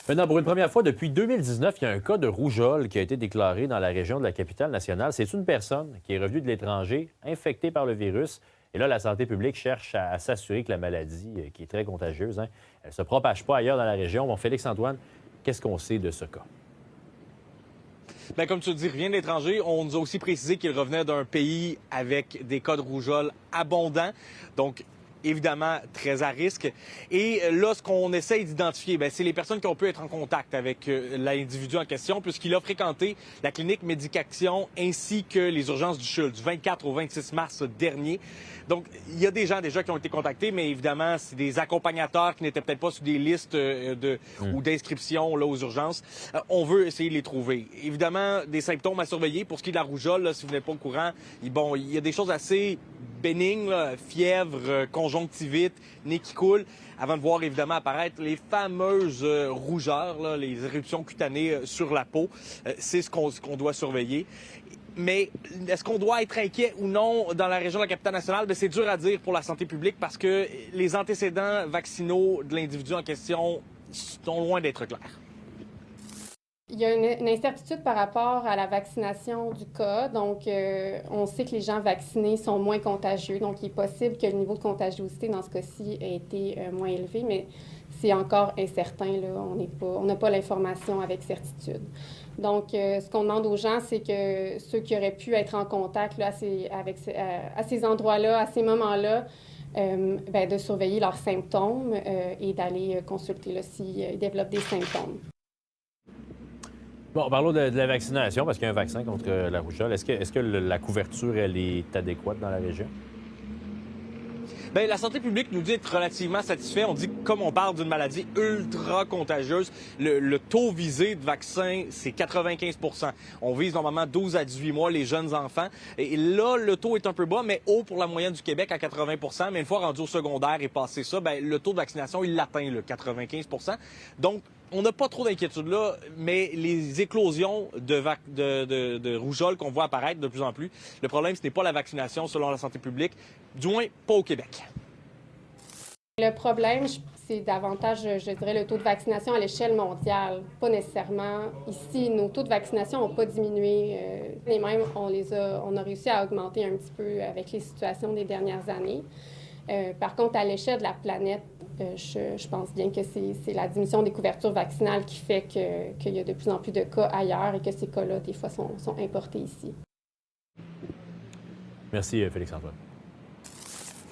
Maintenant, pour une première fois depuis 2019, il y a un cas de rougeole qui a été déclaré dans la région de la capitale nationale. C'est une personne qui est revenue de l'étranger, infectée par le virus. Et là, la santé publique cherche à s'assurer que la maladie, qui est très contagieuse, elle ne se propage pas ailleurs dans la région. Bon, Félix-Antoine, qu'est-ce qu'on sait de ce cas? Bien, comme tu le dis, rien d'étranger. On nous a aussi précisé qu'il revenait d'un pays avec des cas de rougeole abondants. Donc, évidemment, très à risque. Et là, ce qu'on essaye d'identifier, c'est les personnes qui ont pu être en contact avec l'individu en question, puisqu'il a fréquenté la clinique Médication ainsi que les urgences du CHUL du 24 au 26 mars dernier. Donc, il y a des gens déjà qui ont été contactés, mais évidemment, c'est des accompagnateurs qui n'étaient peut-être pas sur des listes ou d'inscription là, aux urgences. On veut essayer de les trouver. Évidemment, des symptômes à surveiller. Pour ce qui est de la rougeole, là, si vous n'êtes pas au courant, bon, il y a des choses assez bénignes, là, fièvre, conjonctivite, nez qui coule, avant de voir évidemment apparaître les fameuses rougeurs, là, les éruptions cutanées sur la peau. C'est ce qu'on doit surveiller. Mais est-ce qu'on doit être inquiet ou non dans la région de la capitale nationale? C'est dur à dire pour la santé publique parce que les antécédents vaccinaux de l'individu en question sont loin d'être clairs. Il y a une incertitude par rapport à la vaccination du cas. Donc, on sait que les gens vaccinés sont moins contagieux. Donc, il est possible que le niveau de contagiosité dans ce cas-ci ait été moins élevé, mais c'est encore incertain. Là. On n'a pas l'information avec certitude. Donc, ce qu'on demande aux gens, c'est que ceux qui auraient pu être en contact là, à ces endroits-là, à ces moments-là, de surveiller leurs symptômes et d'aller consulter s'ils développent des symptômes. Bon, parlons de la vaccination, parce qu'il y a un vaccin contre la rougeole. Est-ce que la couverture, elle est adéquate dans la région? Bien, la santé publique nous dit être relativement satisfait. On dit que comme on parle d'une maladie ultra contagieuse, le taux visé de vaccin, c'est 95 %. On vise normalement 12 à 18 mois les jeunes enfants. Et là, le taux est un peu bas, mais haut pour la moyenne du Québec à 80 %. Mais une fois rendu au secondaire et passé ça, le taux de vaccination, il l'atteint, le 95 %. Donc, on n'a pas trop d'inquiétude là, mais les éclosions de rougeole qu'on voit apparaître de plus en plus, le problème, ce n'est pas la vaccination selon la santé publique, du moins pas au Québec. Le problème, c'est davantage, je dirais, le taux de vaccination à l'échelle mondiale, pas nécessairement ici. Nos taux de vaccination n'ont pas diminué, et même on a réussi à augmenter un petit peu avec les situations des dernières années. Par contre, à l'échelle de la planète, je pense bien que c'est la diminution des couvertures vaccinales qui fait qu'il y a de plus en plus de cas ailleurs et que ces cas-là, des fois, sont importés ici. Merci, Félix-Antoine.